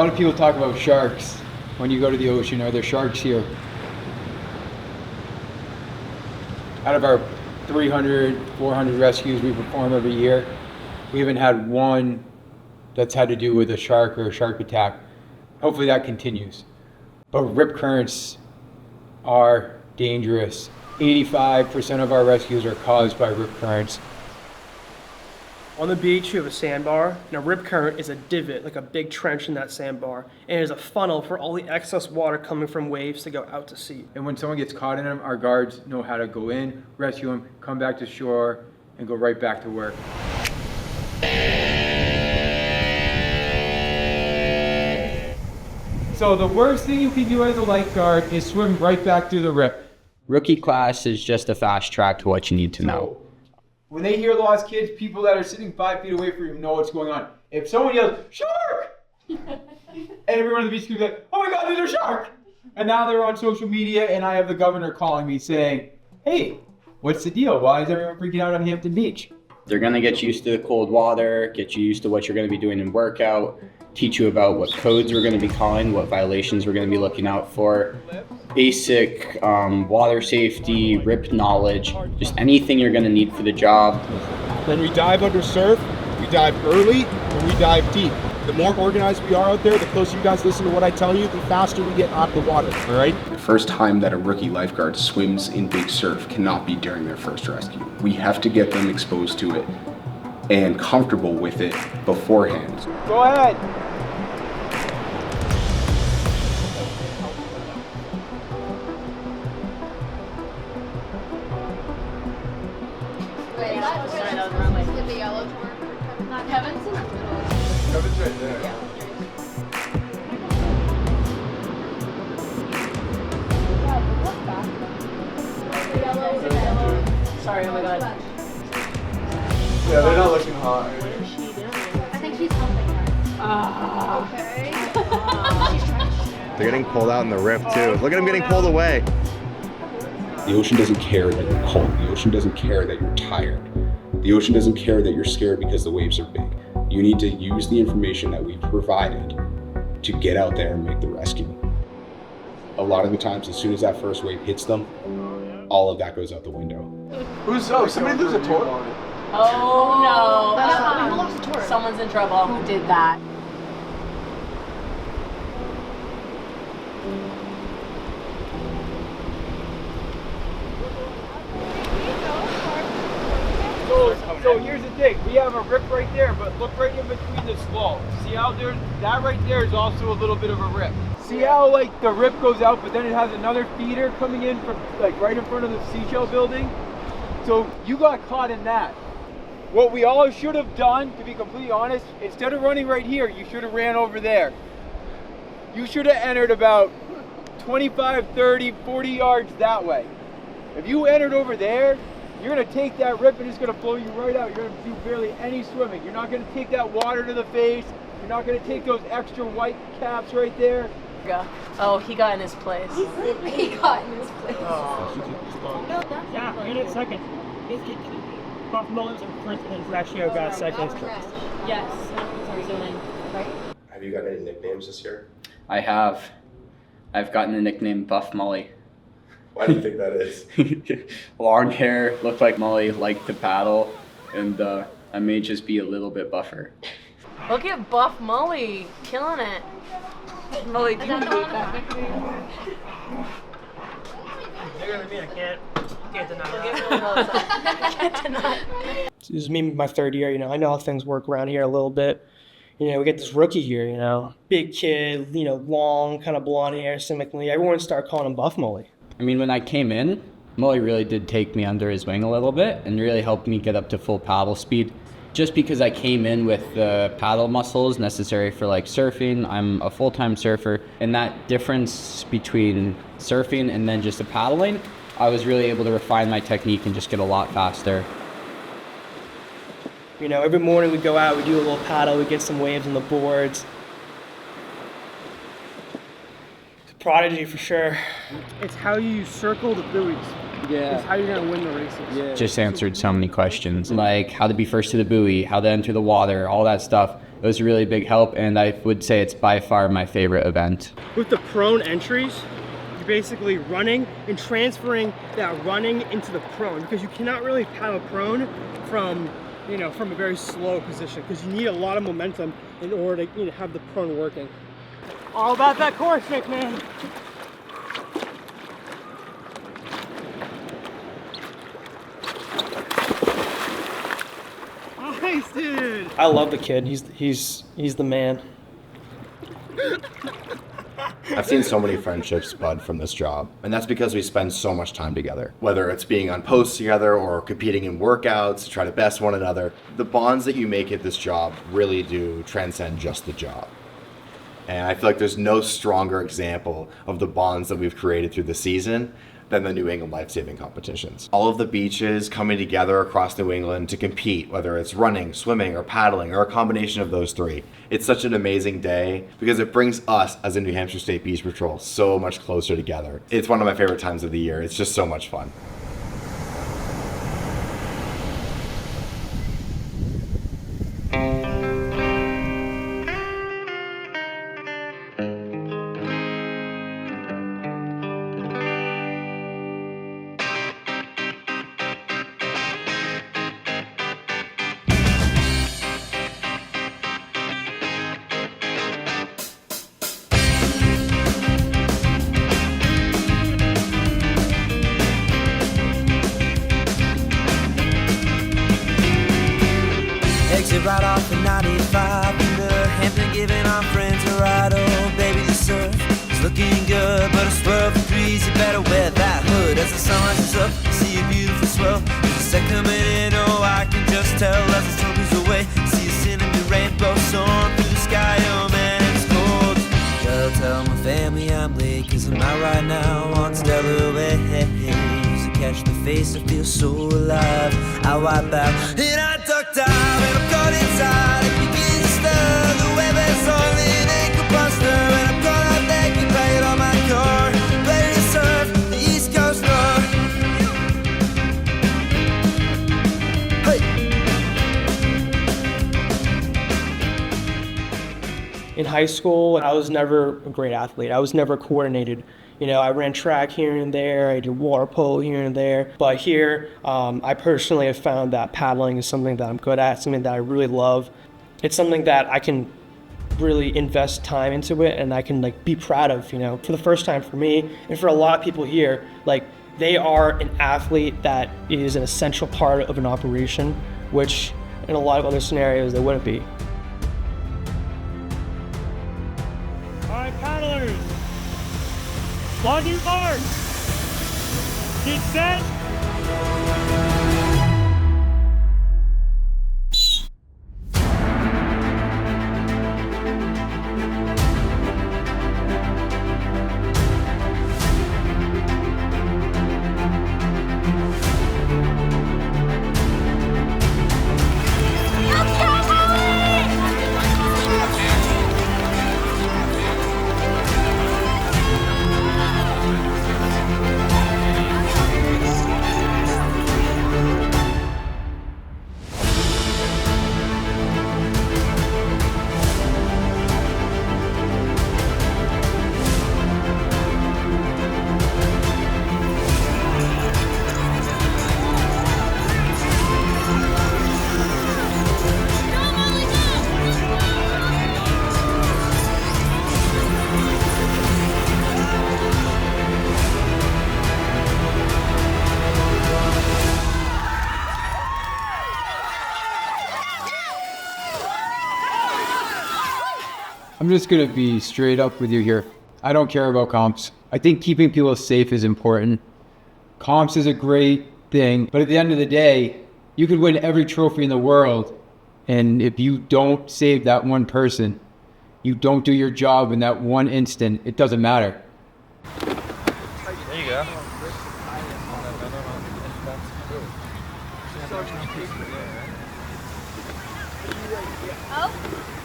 lot of people talk about sharks when you go to the ocean. Are there sharks here? Out of our 300, 400 rescues we perform every year, we haven't had one that's had to do with a shark or a shark attack. Hopefully that continues. But rip currents are dangerous. 85% of our rescues are caused by rip currents. On the beach, you have a sandbar, and a rip current is a divot, like a big trench in that sandbar, and it is a funnel for all the excess water coming from waves to go out to sea. And when someone gets caught in them, our guards know how to go in, rescue them, come back to shore, and go right back to work. So the worst thing you can do as a lifeguard is swim right back through the rip. Rookie class is just a fast track to what you need to know. When they hear lost kids, people that are sitting 5 feet away from you know what's going on. If someone yells, "Shark!" and everyone on the beach can be like, "Oh my God, there's a shark!" And now they're on social media, and I have the governor calling me saying, "Hey, what's the deal? Why is everyone freaking out on Hampton Beach?" They're going to get you used to the cold water, get you used to what you're going to be doing in workout, teach you about what codes we're going to be calling, what violations we're going to be looking out for, basic water safety, rip knowledge, just anything you're going to need for the job. When we dive under surf, we dive early and we dive deep. The more organized we are out there, the closer you guys listen to what I tell you, the faster we get out the water, all right? The first time that a rookie lifeguard swims in big surf cannot be during their first rescue. We have to get them exposed to it and comfortable with it beforehand. Go ahead. Wait, that was wrong way. Is it the yellow tour? Not Kevin's in the middle. Kevin's right there. Yeah. Sorry, oh my god. Yeah, they're not looking hot. What is she doing? I think she's helping her. Okay. She's trying to They're getting pulled out in the rip too. Look at them getting pulled away. The ocean doesn't care that you're cold. The ocean doesn't care that you're tired. The ocean doesn't care that you're scared because the waves are big. You need to use the information that we've provided to get out there and make the rescue. A lot of the times, as soon as that first wave hits them, all of that goes out the window. Somebody lose a tour? Oh no. Who lost the tour? Someone's in trouble. Who did that? So here's the thing, we have a rip right there, but look right in between the slope. See how there's, that right there is also a little bit of a rip. See how like the rip goes out, but then it has another feeder coming in from like right in front of the seashell building? So you got caught in that. What we all should have done, to be completely honest, instead of running right here, you should have ran over there. You should have entered about 25, 30, 40 yards that way. If you entered over there, you're gonna take that rip and it's gonna blow you right out. You're gonna do barely any swimming. You're not gonna take that water to the face. You're not gonna take those extra white caps right there. Oh, he got in his place. He got in his place. Yeah, in a second. Buff Mullins and Princeton Ratio got second. Yes. Sorry, zooming. Right? Have you got any nicknames this year? I have. I've gotten the nickname Buff Mully. Why do you think that is? Long hair, look like Mully, like to paddle, and I may just be a little bit buffer. Look at Buff Mully, killing it. Mully, do you that? Bigger than me, I can't deny I can't deny. This is me, my third year, I know how things work around here a little bit. We get this rookie here, big kid, long, kind of blonde hair, cynically. Everyone started calling him Buff Mully. I mean, when I came in, Mully really did take me under his wing a little bit and really helped me get up to full paddle speed. Just because I came in with the paddle muscles necessary for like surfing, I'm a full-time surfer, and that difference between surfing and then just the paddling, I was really able to refine my technique and just get a lot faster. Every morning we go out, we do a little paddle, we get some waves on the boards. It's a prodigy for sure. It's how you circle the buoys. Yeah. It's how you're gonna win the races. Yeah. Just answered so many questions, like how to be first to the buoy, how to enter the water, all that stuff. It was a really big help, and I would say it's by far my favorite event. With the prone entries, you're basically running and transferring that running into the prone, because you cannot really paddle prone from from a very slow position, because you need a lot of momentum in order to have the prone working. All about that core shake, man. Nice, dude. I love the kid. He's the man. I've seen so many friendships bud from this job, and that's because we spend so much time together. Whether it's being on posts together or competing in workouts to try to best one another, the bonds that you make at this job really do transcend just the job. And I feel like there's no stronger example of the bonds that we've created through the season than the New England Life-Saving Competitions. All of the beaches coming together across New England to compete, whether it's running, swimming, or paddling, or a combination of those three. It's such an amazing day because it brings us as a New Hampshire State Beach Patrol so much closer together. It's one of my favorite times of the year. It's just so much fun. Exit right off the 95 in the Hampton, giving our friends a ride. Oh, baby, the surf is looking good, but a swirl for threes, you better wear that hood. As the sun rises up, you see a beautiful swell. There's a set coming in, oh, I can just tell. As the sun moves away, see a cinnamon rainbow soaring through the sky. Oh, man, it's cold. Gotta tell my family I'm late, 'cause I'm out right now on Stellar Way. Catch the face, I feel so alive. I wipe out and I duck dive, and I'm caught inside. It begins to stir. The weather's on an ankle buster, and I'm caught up there, you paid on my car. Ready to surf the East Coast North. Hey. In high school, I was never a great athlete. I was never coordinated. I ran track here and there, I did water polo here and there, but here, I personally have found that paddling is something that I'm good at, something that I really love. It's something that I can really invest time into it, and I can be proud of, for the first time for me, and for a lot of people here, they are an athlete that is an essential part of an operation, which in a lot of other scenarios they wouldn't be. All right, paddlers. On your mark. Get set. I'm just gonna be straight up with you here. I don't care about comps. I think keeping people safe is important. Comps is a great thing, but at the end of the day, you could win every trophy in the world, and if you don't save that one person, you don't do your job in that one instant, it doesn't matter. There you go.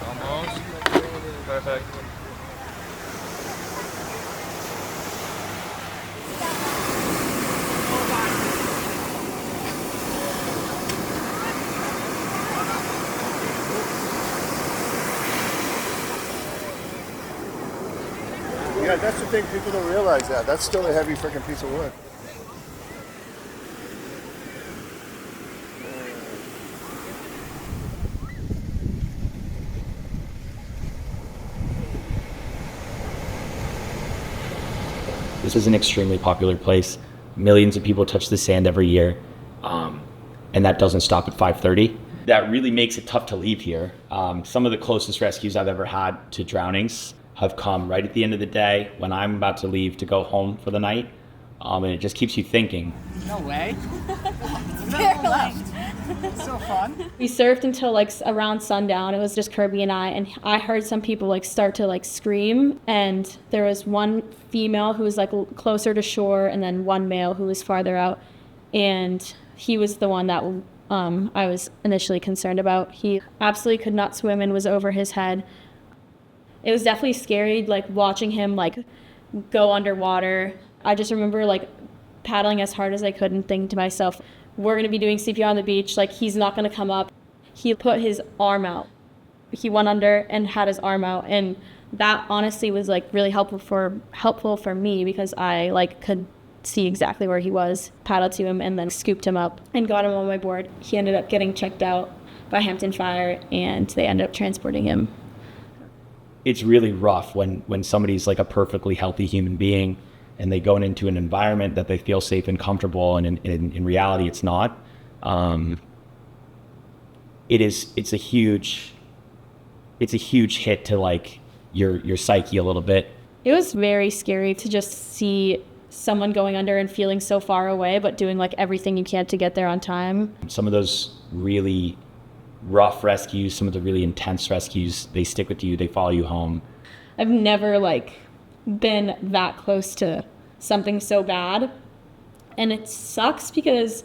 Almost. Perfect. That's the thing, people don't realize that. That's still a heavy freaking piece of wood. This is an extremely popular place. Millions of people touch the sand every year, and that doesn't stop at 5:30. That really makes it tough to leave here. Some of the closest rescues I've ever had to drownings have come right at the end of the day when I'm about to leave to go home for the night, and it just keeps you thinking. No way. Barely. So fun. We surfed until like around sundown. It was just Kirby and I heard some people like start to like scream, and there was one female who was like closer to shore and then one male who was farther out, and he was the one that I was initially concerned about. He absolutely could not swim and was over his head. It was definitely scary, like watching him like go underwater. I just remember like paddling as hard as I could and thinking to myself, we're going to be doing CPR on the beach, like he's not going to come up. He put his arm out. He went under and had his arm out, and that honestly was like really helpful for me because I like could see exactly where he was, paddled to him and then scooped him up and got him on my board. He ended up getting checked out by Hampton Fire and they ended up transporting him. It's really rough when somebody's like a perfectly healthy human being and they go into an environment that they feel safe and comfortable, and in reality it's not. It's a huge hit to like your psyche a little bit. It was very scary to just see someone going under and feeling so far away, but doing like everything you can to get there on time. Some of those really rough rescues, some of the really intense rescues, they stick with you, they follow you home. I've never like been that close to something so bad, and it sucks because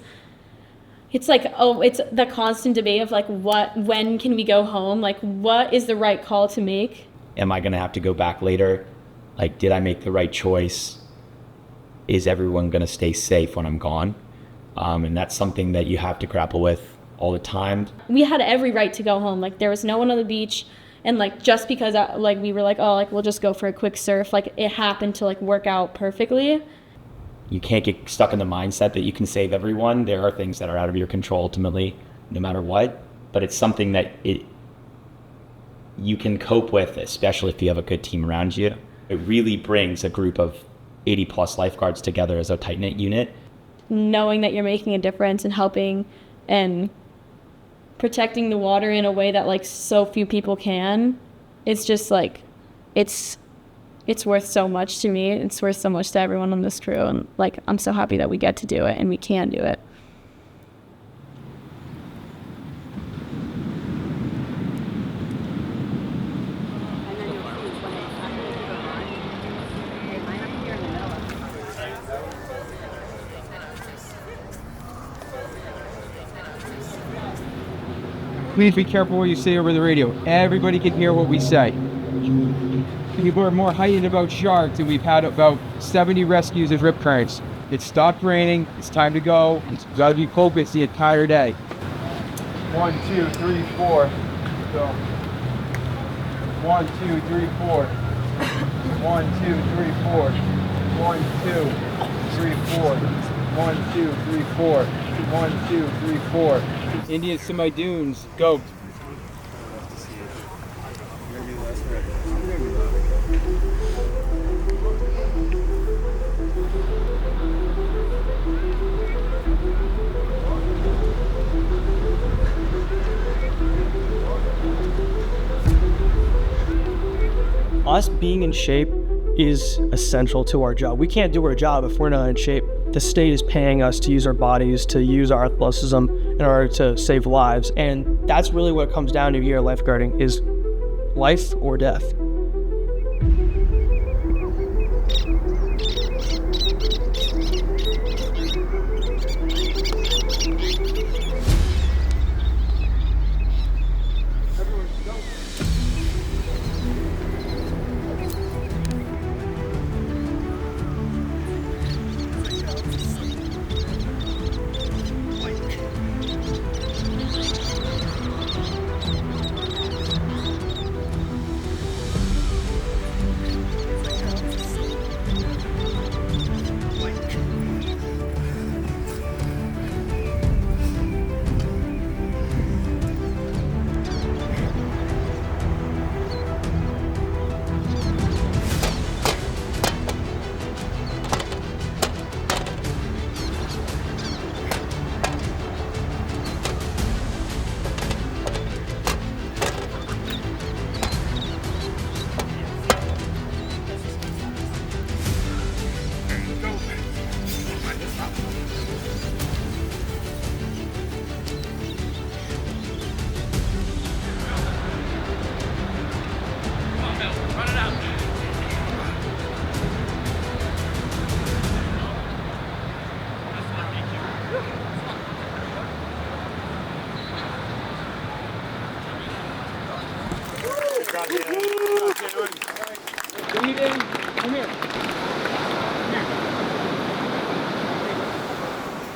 it's like, it's the constant debate of like when can we go home, like what is the right call to make. Am I gonna have to go back later? Like, did I make the right choice? Is everyone gonna stay safe when I'm gone? And that's something that you have to grapple with all the time. We had every right to go home. Like there was no one on the beach. And like just because like we were like, oh, like we'll just go for a quick surf, like it happened to like work out perfectly. You can't get stuck in the mindset that you can save everyone. There are things that are out of your control ultimately, no matter what. But it's something that you can cope with, especially if you have a good team around you. It really brings a group of 80 plus lifeguards together as a tight-knit unit. Knowing that you're making a difference and helping and protecting the water in a way that like so few people can, it's just like it's worth so much to me. It's worth so much to everyone on this crew, and like I'm so happy that we get to do it and we can do it. Please be careful what you say over the radio. Everybody can hear what we say. People are more heightened about sharks, and we've had about 70 rescues of rip currents. It stopped raining. It's time to go. It's got to be focused the entire day. 1, 2, 3, 4. So 1, 2, 3, 4. 1, 2, 3, 4. 1, 2, 3, 4. 1, 2, 3, 4. 1, 2, 3, 4. Indian semi-dunes, go. Us being in shape is essential to our job. We can't do our job if we're not in shape. The state is paying us to use our bodies, to use our athleticism in order to save lives. And that's really what it comes down to here at lifeguarding, is life or death.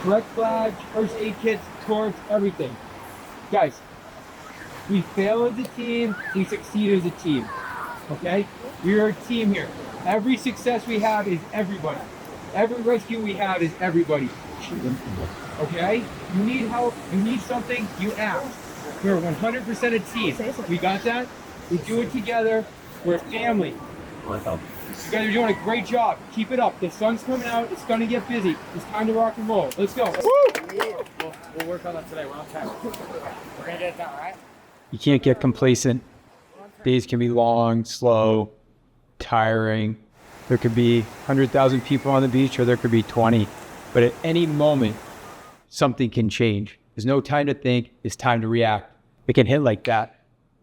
correct flags, first aid kits, torch, everything. Guys, we fail as a team, we succeed as a team. Okay? We are a team here. Every success we have is everybody. Every rescue we have is everybody. Okay? You need help, you need something, you ask. We're 100% a team. We got that? We do it together. We're a family. You guys are doing a great job. Keep it up. The sun's coming out. It's going to get busy. It's time to rock and roll. Let's go. We'll work on that today. We're on time. We're gonna get it done, all right? You can't get complacent. Days can be long, slow, tiring. There could be 100,000 people on the beach or there could be 20. But at any moment, something can change. There's no time to think. It's time to react. It can hit like that.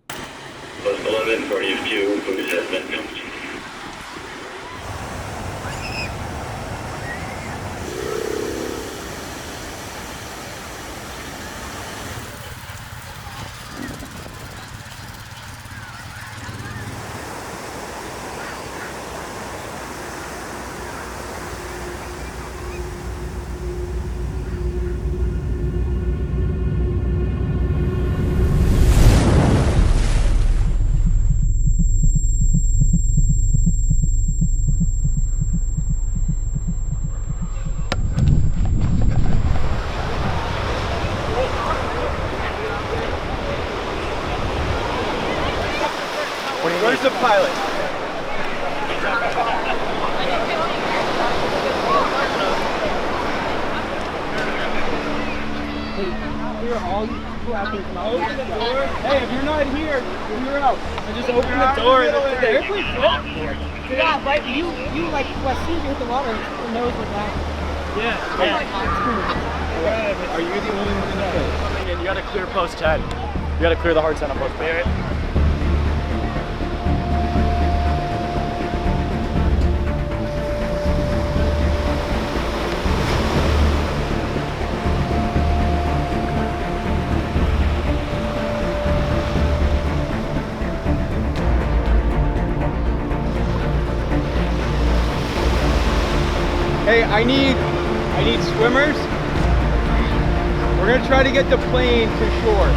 Post 11 for you, Q, food assessment comes. Where's the pilot? Here, all these people out there. Open the door. Hey, if you're not here, you're out. And just open the door. The airplane's full. Yeah, but you like what sees you with the water knows what's happening. Yeah. Are you the only one in the Coming in, you gotta clear post 10. You gotta clear the hard center post 10. Hey, I need swimmers. We're gonna try to get the plane to shore.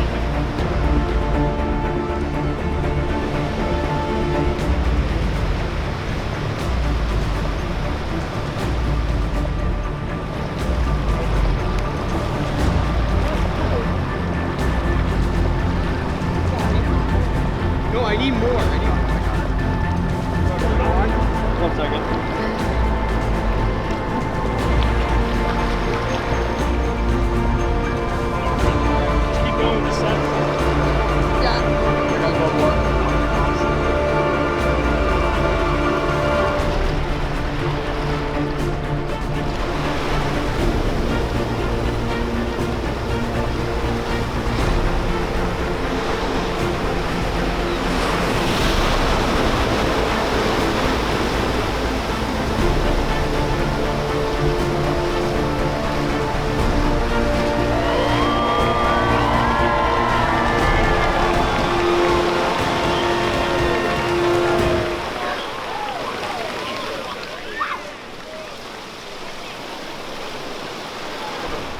No, I need more. One second.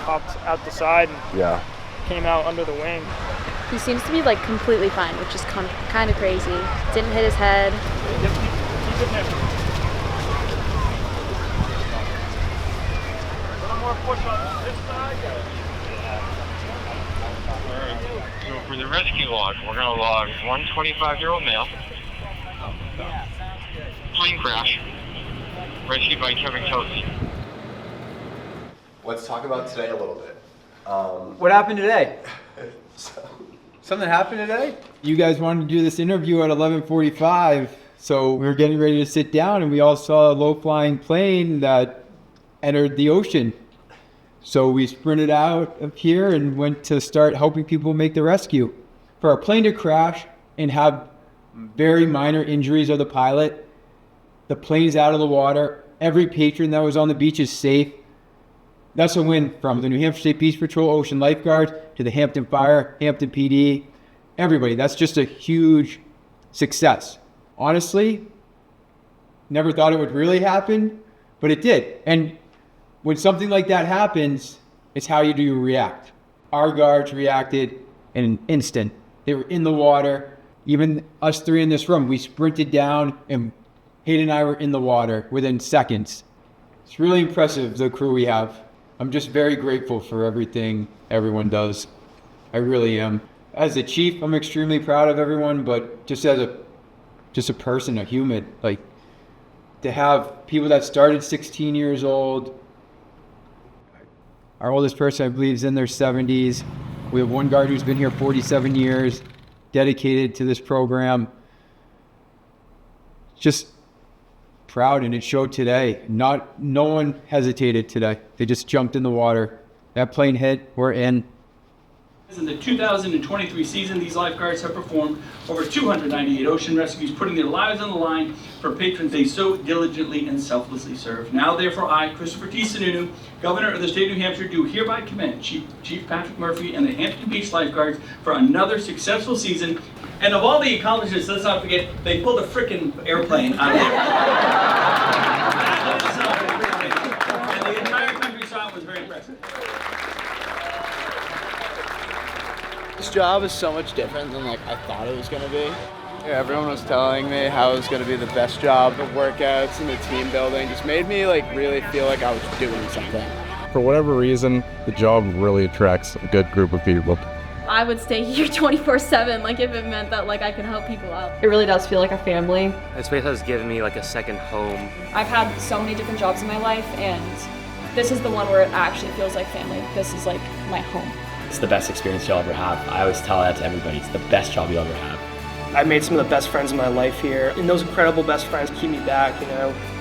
Popped out the side and came out under the wing. He seems to be like completely fine, which is kind of crazy. Didn't hit his head. Keep it there. A little more push on this side. So for the rescue log, we're going to log one 25-year-old male. Plane crash. Rescued by Kevin Kelsey. Let's talk about today a little bit. What happened today? Something happened today? You guys wanted to do this interview at 11:45, so we were getting ready to sit down and we all saw a low-flying plane that entered the ocean. So we sprinted out of here and went to start helping people make the rescue. For a plane to crash and have very minor injuries of the pilot, the plane's out of the water, every patron that was on the beach is safe. That's a win from the New Hampshire State Beach Patrol, Ocean Lifeguards, to the Hampton Fire, Hampton PD, everybody. That's just a huge success. Honestly, never thought it would really happen, but it did. And when something like that happens, It's how do you react. Our guards reacted in an instant. They were in the water. Even us three in this room, we sprinted down and Hayden and I were in the water within seconds. It's really impressive, the crew we have. I'm just very grateful for everything everyone does. I really am. As a chief, I'm extremely proud of everyone, but just as a person, a human, like to have people that started 16 years old. Our oldest person, I believe, is in their 70s. We have one guard who's been here 47 years, dedicated to this program. Just proud, and it showed today. No one hesitated today. They just jumped in the water. That plane hit, we're in. In the 2023 season, these lifeguards have performed over 298 ocean rescues, putting their lives on the line for patrons they so diligently and selflessly serve. Now, therefore, I, Christopher T. Sununu, Governor of the State of New Hampshire, do hereby commend Chief Patrick Murphy and the Hampton Beach Lifeguards for another successful season. And of all the accomplishments, let's not forget, they pulled a frickin' airplane out of there. And the entire country saw it, was very impressive. This job is so much different than I thought it was going to be. Yeah, everyone was telling me how it was going to be the best job. The workouts and the team building just made me really feel like I was doing something. For whatever reason, the job really attracts a good group of people. I would stay here 24/7, if it meant that I could help people out. It really does feel like a family. This place has given me a second home. I've had so many different jobs in my life, and this is the one where it actually feels like family. This is my home. It's the best experience you'll ever have. I always tell that to everybody. It's the best job you'll ever have. I made some of the best friends in my life here, and those incredible best friends keep me back,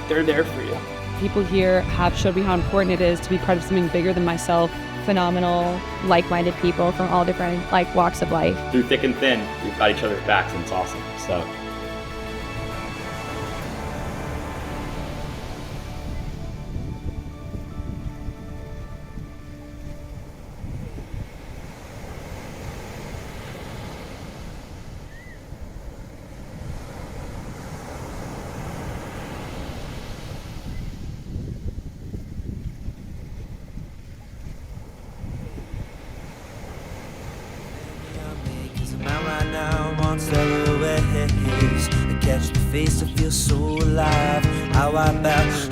They're there for you. People here have showed me how important it is to be part of something bigger than myself. Phenomenal, like-minded people from all different walks of life. Through thick and thin, we've got each other's backs, and it's awesome. So. I catch the face, I feel so alive. How I bow.